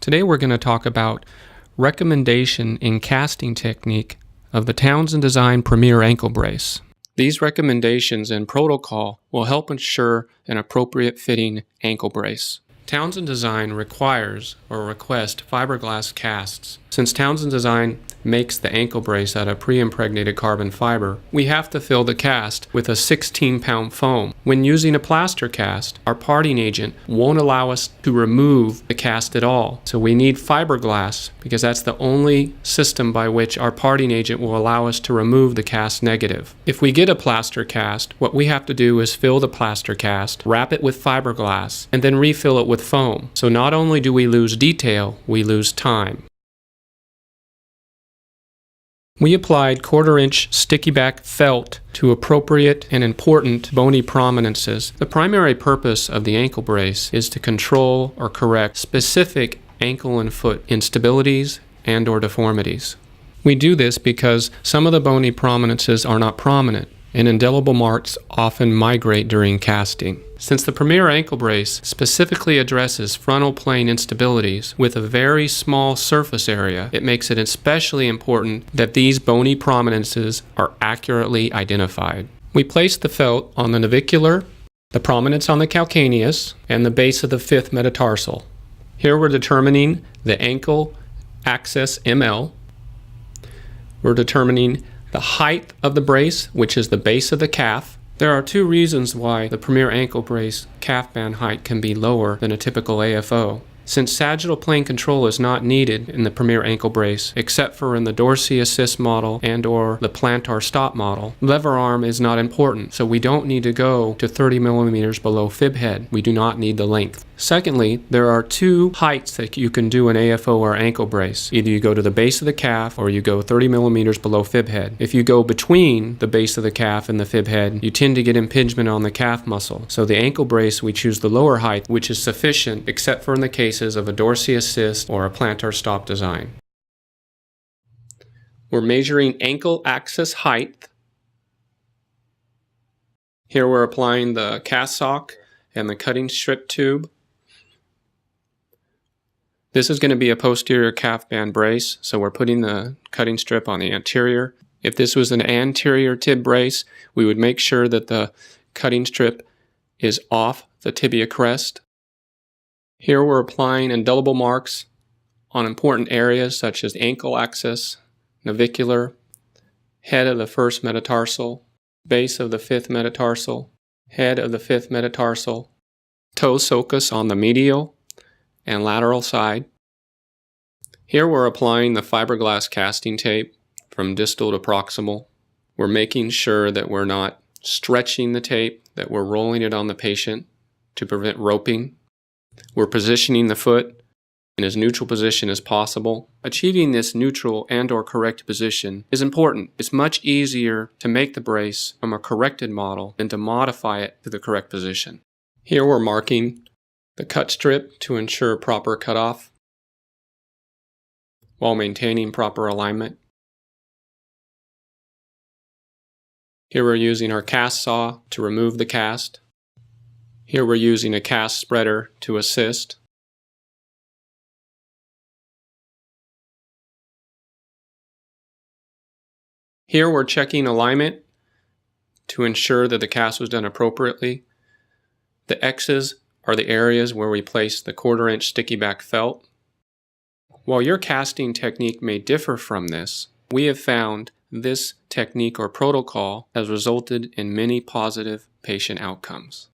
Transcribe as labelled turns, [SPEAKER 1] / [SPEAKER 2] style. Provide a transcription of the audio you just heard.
[SPEAKER 1] Today we're going to talk about recommendation in casting technique of the Townsend Design Premier Ankle Brace. These recommendations and protocol will help ensure an appropriate fitting ankle brace. Townsend Design requires or requests fiberglass casts. Since Townsend Design makes the ankle brace out of pre-impregnated carbon fiber, we have to fill the cast with a 16-pound foam. When using a plaster cast, our parting agent won't allow us to remove the cast at all. So we need fiberglass because that's the only system by which our parting agent will allow us to remove the cast negative. If we get a plaster cast, what we have to do is fill the plaster cast, wrap it with fiberglass, and then refill it with foam. So not only do we lose detail, we lose time. We applied 1/4-inch sticky back felt to appropriate and important bony prominences. The primary purpose of the ankle brace is to control or correct specific ankle and foot instabilities and/or deformities. We do this because some of the bony prominences are not prominent, and indelible marks often migrate during casting. Since the Premier ankle brace specifically addresses frontal plane instabilities with a very small surface area, it makes it especially important that these bony prominences are accurately identified. We place the felt on the navicular, the prominence on the calcaneus, and the base of the 5th metatarsal. Here we're determining the ankle axis ML. We're determining the height of the brace, which is the base of the calf. There are 2 reasons why the Premier ankle brace calf band height can be lower than a typical AFO. Since sagittal plane control is not needed in the Premier ankle brace, except for in the Dorsey assist model and/or the plantar stop model, lever arm is not important, so we don't need to go to 30 millimeters below fib head. We do not need the length. Secondly, there are 2 heights that you can do an AFO or ankle brace. Either you go to the base of the calf or you go 30 millimeters below fib head. If you go between the base of the calf and the fib head, you tend to get impingement on the calf muscle. So the ankle brace, we choose the lower height, which is sufficient except for in the cases of a Dorsey assist or a plantar stop design. We're measuring ankle axis height. Here we're applying the cast sock and the cutting strip tube. This is going to be a posterior calf band brace, so we're putting the cutting strip on the anterior. If this was an anterior tib brace, we would make sure that the cutting strip is off the tibia crest. Here we're applying indelible marks on important areas such as ankle axis, navicular, head of the 1st metatarsal, base of the 5th metatarsal, head of the 5th metatarsal, toe sulcus on the medial and lateral side. Here we're applying the fiberglass casting tape from distal to proximal. We're making sure that we're not stretching the tape, that we're rolling it on the patient to prevent roping. We're positioning the foot in as neutral position as possible. Achieving this neutral and/or correct position is important. It's much easier to make the brace from a corrected model than to modify it to the correct position. Here we're marking the cut strip to ensure proper cutoff while maintaining proper alignment. Here we're using our cast saw to remove the cast. Here we're using a cast spreader to assist. Here we're checking alignment to ensure that the cast was done appropriately. The X's are the areas where we place the 1/4-inch sticky back felt. While your casting technique may differ from this, we have found this technique or protocol has resulted in many positive patient outcomes.